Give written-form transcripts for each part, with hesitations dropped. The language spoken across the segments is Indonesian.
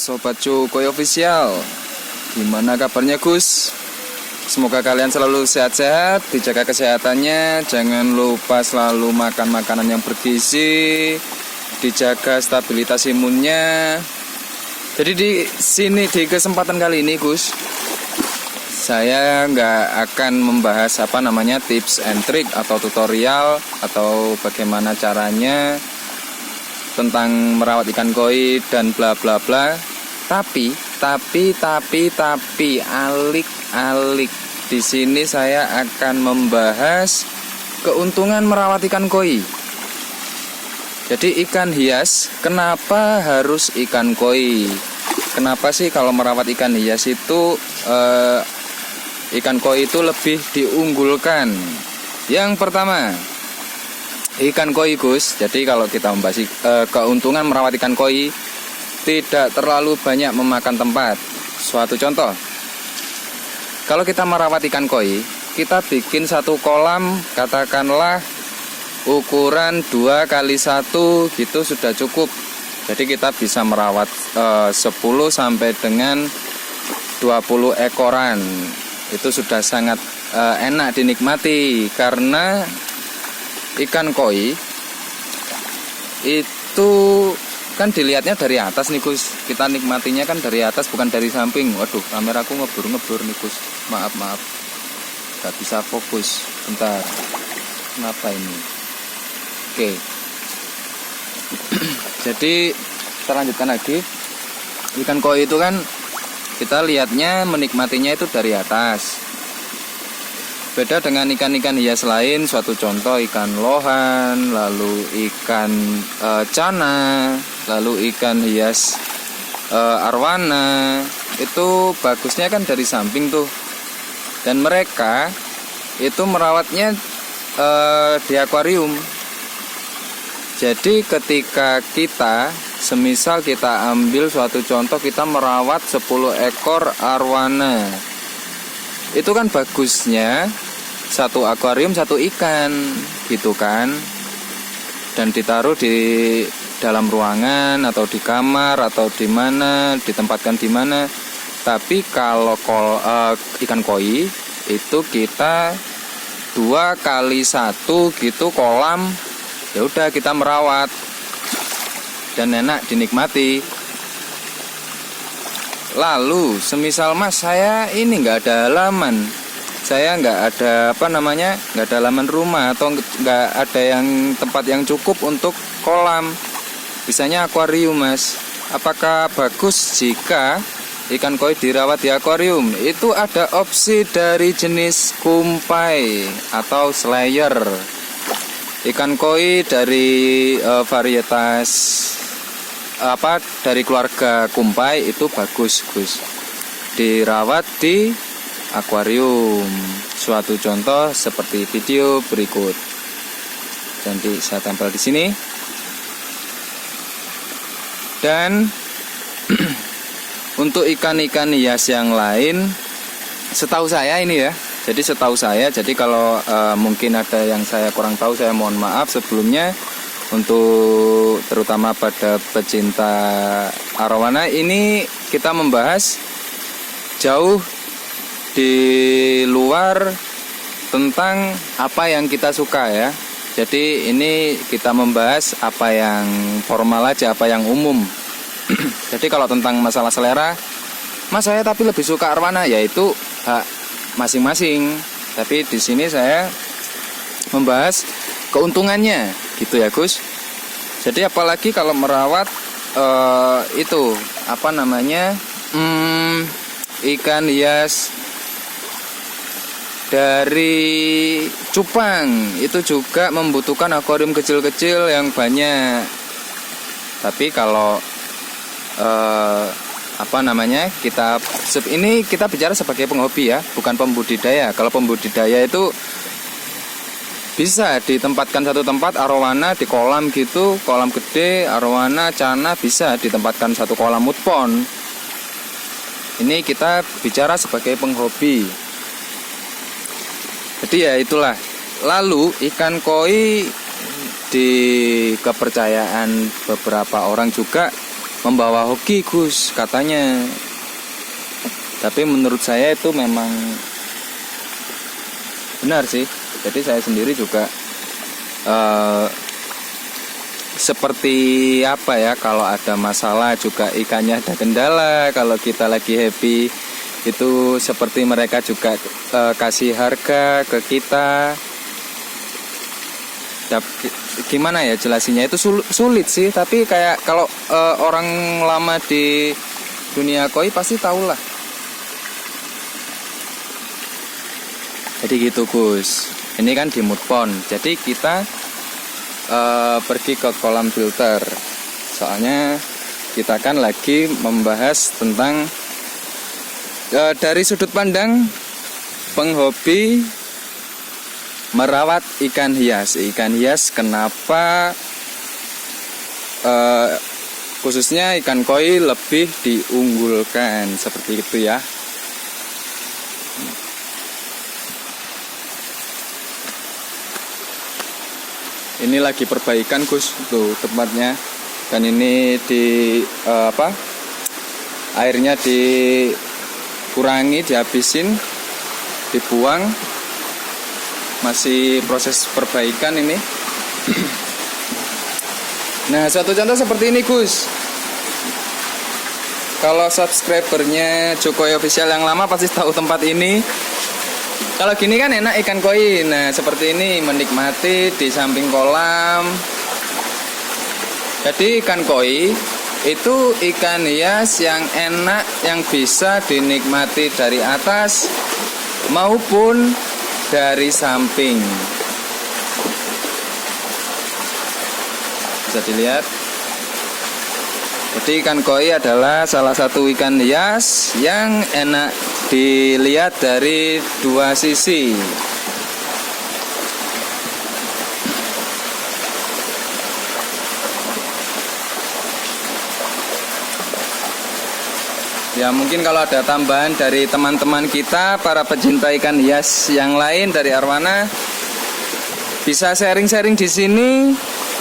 Sobat Cukoy Official. Gimana kabarnya Gus? Semoga kalian selalu sehat-sehat, dijaga kesehatannya. Jangan lupa selalu makan makanan yang bergizi, dijaga stabilitas imunnya. Jadi di sini di kesempatan kali ini Gus, saya nggak akan membahas tips and trick atau tutorial atau bagaimana caranya tentang merawat ikan koi dan bla bla bla. Tapi alik di sini saya akan membahas keuntungan merawat ikan koi. Jadi ikan hias, kenapa harus ikan koi? Kenapa sih kalau merawat ikan hias itu ikan koi itu lebih diunggulkan? Yang pertama, ikan koi Gus. Jadi kalau kita membahas keuntungan merawat ikan koi, tidak terlalu banyak memakan tempat. Suatu contoh, kalau kita merawat ikan koi, kita bikin satu kolam, katakanlah ukuran 2x1 gitu sudah cukup. Jadi kita bisa merawat 10 sampai dengan 20 ekoran. Itu sudah sangat enak dinikmati, karena ikan koi itu kan dilihatnya dari atas nih Gus. Kita nikmatinya kan dari atas, bukan dari samping. Waduh, kameraku ngebur nih Gus. Maaf. Gak bisa fokus. Bentar. Kenapa ini? Oke. Jadi kita lanjutkan lagi. Ikan koi itu kan kita lihatnya, menikmatinya itu dari atas. Beda dengan ikan-ikan hias lain, suatu contoh ikan lohan, lalu ikan cana, lalu ikan hias arwana. Itu bagusnya kan dari samping tuh. Dan mereka itu merawatnya di akuarium. Jadi ketika kita, semisal kita ambil suatu contoh, kita merawat 10 ekor arwana. Itu kan bagusnya satu akuarium satu ikan gitu kan, dan ditaruh di dalam ruangan atau di kamar atau di mana, ditempatkan di mana. Tapi kalau ikan koi itu kita 2x1 gitu kolam, ya udah kita merawat dan enak dinikmati. Lalu semisal Mas, saya ini nggak ada halaman, saya nggak ada nggak ada halaman rumah, atau nggak ada yang tempat yang cukup untuk kolam, bisanya akuarium Mas. Apakah bagus jika ikan koi dirawat di akuarium? Itu ada opsi dari jenis kumpai atau slayer. Ikan koi dari varietas dari keluarga kumpai itu bagus Gus, dirawat di akuarium. Suatu contoh seperti video berikut. Nanti saya tempel di sini. Dan untuk ikan-ikan hias yang lain, setahu saya ini ya. Jadi setahu saya, jadi kalau mungkin ada yang saya kurang tahu, saya mohon maaf sebelumnya. Untuk terutama pada pecinta arwana, ini kita membahas jauh di luar tentang apa yang kita suka ya. Jadi ini kita membahas apa yang formal aja, apa yang umum. Jadi kalau tentang masalah selera, Mas saya tapi lebih suka arwana, yaitu hak masing-masing. Tapi di sini saya membahas keuntungannya gitu ya Gus. Jadi apalagi kalau merawat ikan hias dari cupang, itu juga membutuhkan akuarium kecil-kecil yang banyak. Tapi kalau kita bicara sebagai penghobi ya, bukan pembudidaya. Kalau pembudidaya itu bisa ditempatkan satu tempat arowana di kolam gitu, kolam gede, arowana, cana bisa ditempatkan satu kolam mood pond. Ini kita bicara sebagai penghobi. Jadi ya itulah. Lalu ikan koi, di kepercayaan beberapa orang juga, membawa hoki Gus katanya. Tapi menurut saya itu memang benar sih. Jadi saya sendiri juga seperti apa ya, kalau ada masalah juga ikannya ada kendala. Kalau kita lagi happy itu seperti mereka juga kasih harga ke kita. Gimana ya jelasinnya, itu sulit sih. Tapi kayak kalau orang lama di dunia koi pasti tahulah. Jadi gitu Gus. Ini kan di mood pond. Jadi kita pergi ke kolam filter. Soalnya kita kan lagi membahas tentang dari sudut pandang penghobi merawat ikan hias. Ikan hias kenapa khususnya ikan koi lebih diunggulkan, seperti itu ya. Ini lagi perbaikan Gus, tuh tempatnya. Dan ini di airnya dikurangi, dihabisin, dibuang. Masih proses perbaikan ini. Nah, suatu contoh seperti ini Gus. Kalau subscribernya Jokowi Official yang lama pasti tahu tempat ini. Kalau gini kan enak ikan koi. Nah, seperti ini menikmati di samping kolam. Jadi ikan koi itu ikan hias yang enak, yang bisa dinikmati dari atas maupun dari samping. Bisa dilihat. Jadi ikan koi adalah salah satu ikan hias yang enak dilihat dari dua sisi. Ya, mungkin kalau ada tambahan dari teman-teman kita, para pecinta ikan hias yang lain dari Arwana, bisa sharing-sharing di sini.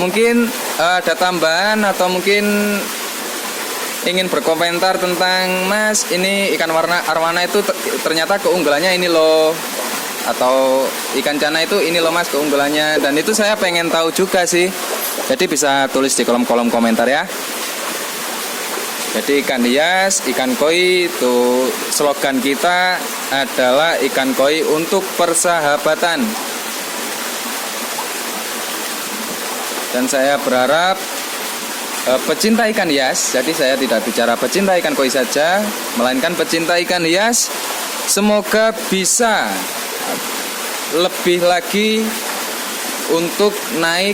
Mungkin ada tambahan atau mungkin ingin berkomentar tentang, Mas, ini ikan warna arwana itu ternyata keunggulannya ini loh, atau ikan cana itu ini loh Mas keunggulannya. Dan itu saya pengen tahu juga sih. Jadi bisa tulis di kolom komentar ya. Jadi ikan hias, ikan koi itu slogan kita adalah ikan koi untuk persahabatan. Dan saya berharap pecinta ikan hias, jadi saya tidak bicara pecinta ikan koi saja, melainkan pecinta ikan hias, semoga bisa lebih lagi untuk naik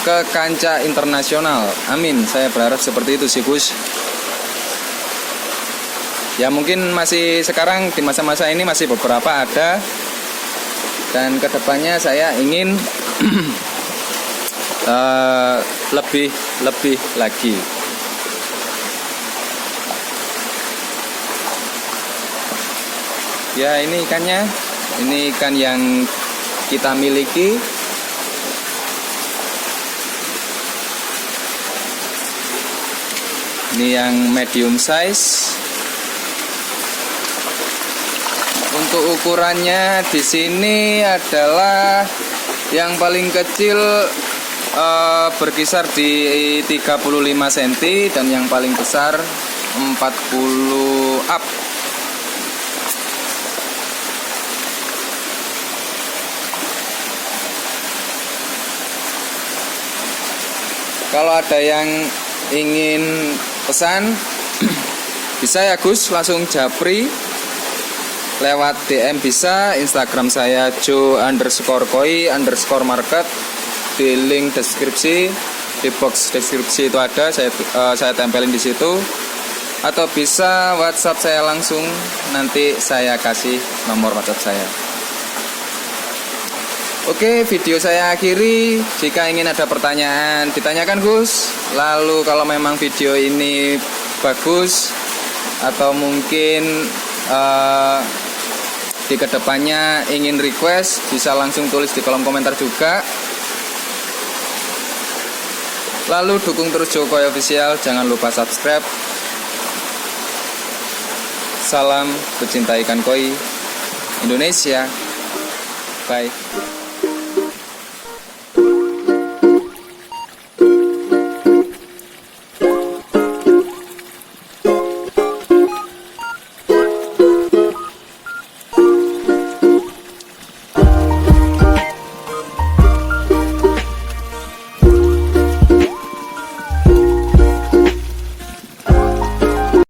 ke kancah internasional. Amin, saya berharap seperti itu sih Gus. Ya mungkin masih sekarang di masa-masa ini masih beberapa ada, dan kedepannya saya ingin lebih lagi. Ya, ini ikannya. Ini ikan yang kita miliki. Ini yang medium size. Untuk ukurannya di sini adalah yang paling kecil berkisar di 35 cm dan yang paling besar 40 up. Kalau ada yang ingin pesan bisa ya Gus, langsung japri lewat DM bisa. Instagram saya jo_koi_market. Di link deskripsi, di box deskripsi itu ada, saya tempelin di situ. Atau bisa WhatsApp saya langsung, nanti saya kasih nomor WhatsApp saya. Oke, video saya akhiri. Jika ingin ada pertanyaan, ditanyakan Gus. Lalu kalau memang video ini bagus atau mungkin di kedepannya ingin request, bisa langsung tulis di kolom komentar juga. Lalu dukung terus Jokowi Official, jangan lupa subscribe. Salam pecinta ikan koi Indonesia. Bye.